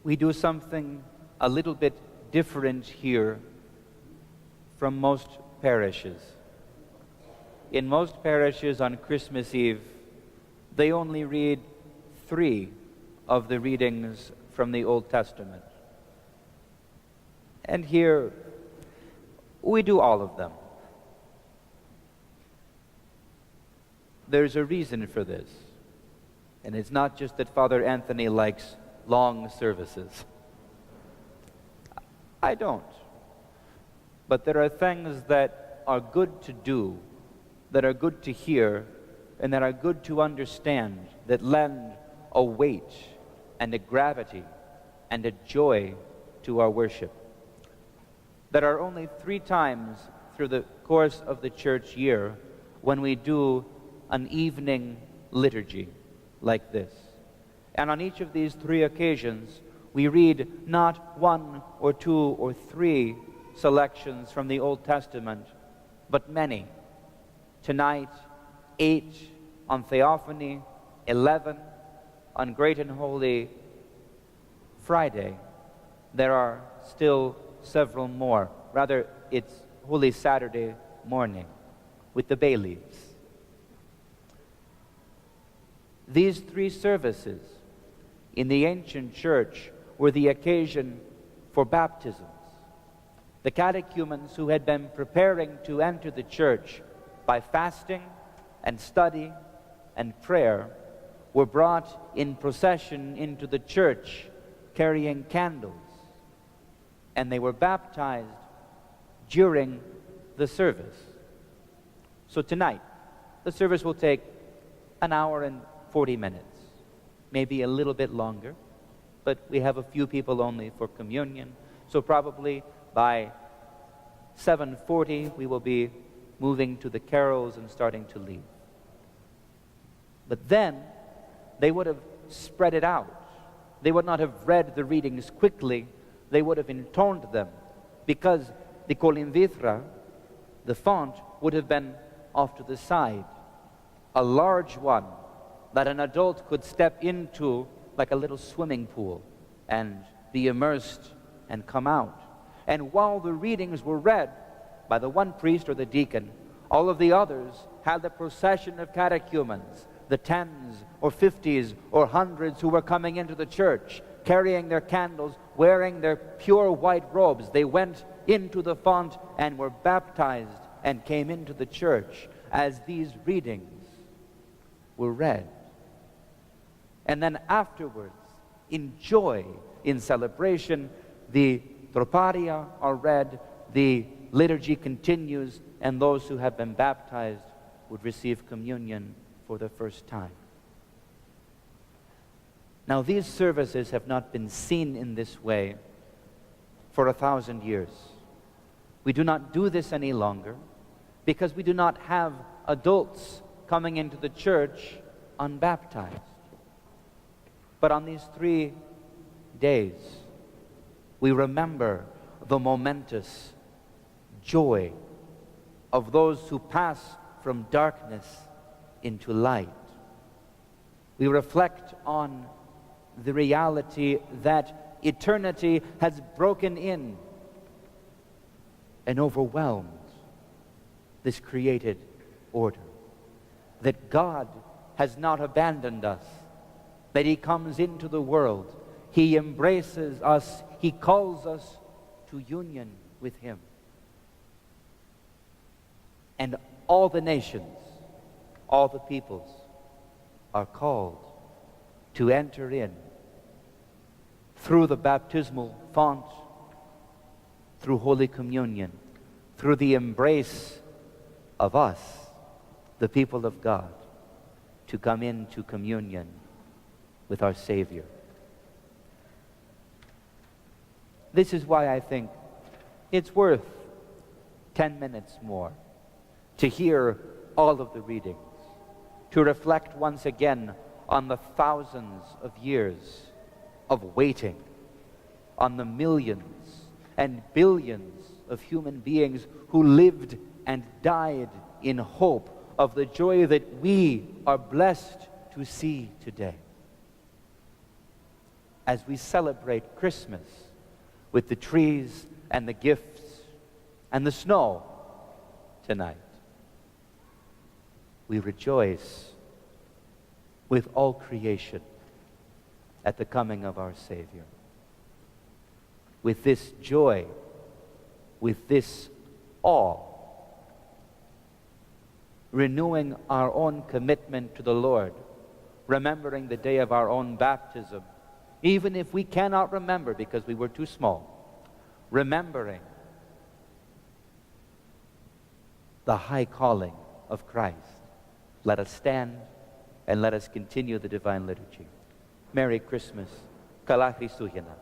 we do something a little bit different here from most parishes. In most parishes on Christmas Eve, they only read 3 of the readings from the Old Testament. And here, we do all of them. There's a reason for this. And it's not just that Father Anthony likes long services. I don't. But there are things that are good to do, that are good to hear, and that are good to understand, that lend a weight and a gravity and a joy to our worship. There are only 3 times through the course of the church year when we do an evening liturgy like this. And on each of these 3 occasions, we read not 1 or 2 or 3 selections from the Old Testament, but many. Tonight, 8 on Theophany, 11 on Great and Holy Friday. There are still several more. Rather, it's Holy Saturday morning with the bay leaves. These 3 services in the ancient church were the occasion for baptisms. The catechumens who had been preparing to enter the church by fasting and study and prayer were brought in procession into the church carrying candles, and they were baptized during the service. So tonight, the service will take an hour and 40 minutes, maybe a little bit longer, but we have a few people only for communion, so probably by 7:40 we will be moving to the carols and starting to leave. But then they would have spread it out. They would not have read the readings quickly, they would have intoned them, because the colimvitra, the font, would have been off to the side, a large one that an adult could step into like a little swimming pool and be immersed and come out. And while the readings were read by the one priest or the deacon, all of the others had the procession of catechumens, the 10s or 50s or 100s who were coming into the church, carrying their candles, wearing their pure white robes. They went into the font and were baptized and came into the church as these readings were read. And then afterwards, in joy, in celebration, the troparia are read, the liturgy continues, and those who have been baptized would receive communion for the first time. Now, these services have not been seen in this way for 1,000 years. We do not do this any longer because we do not have adults coming into the church unbaptized. But on these 3 days, we remember the momentous joy of those who pass from darkness into light. We reflect on the reality that eternity has broken in and overwhelmed this created order. That God has not abandoned us, that He comes into the world, He embraces us, He calls us to union with Him. And all the nations, all the peoples are called to enter in through the baptismal font, through Holy Communion, through the embrace of us, the people of God, to come into communion with our Savior. This is why I think it's worth 10 minutes more to hear all of the readings, to reflect once again on the thousands of years of waiting, on the millions and billions of human beings who lived and died in hope of the joy that we are blessed to see today. as we celebrate Christmas with the trees and the gifts and the snow tonight. We rejoice with all creation at the coming of our Savior. With this joy, with this awe, renewing our own commitment to the Lord, remembering the day of our own baptism, even if we cannot remember because we were too small, remembering the high calling of Christ. Let us stand and let us continue the divine liturgy. Merry Christmas. Kala Christuhina.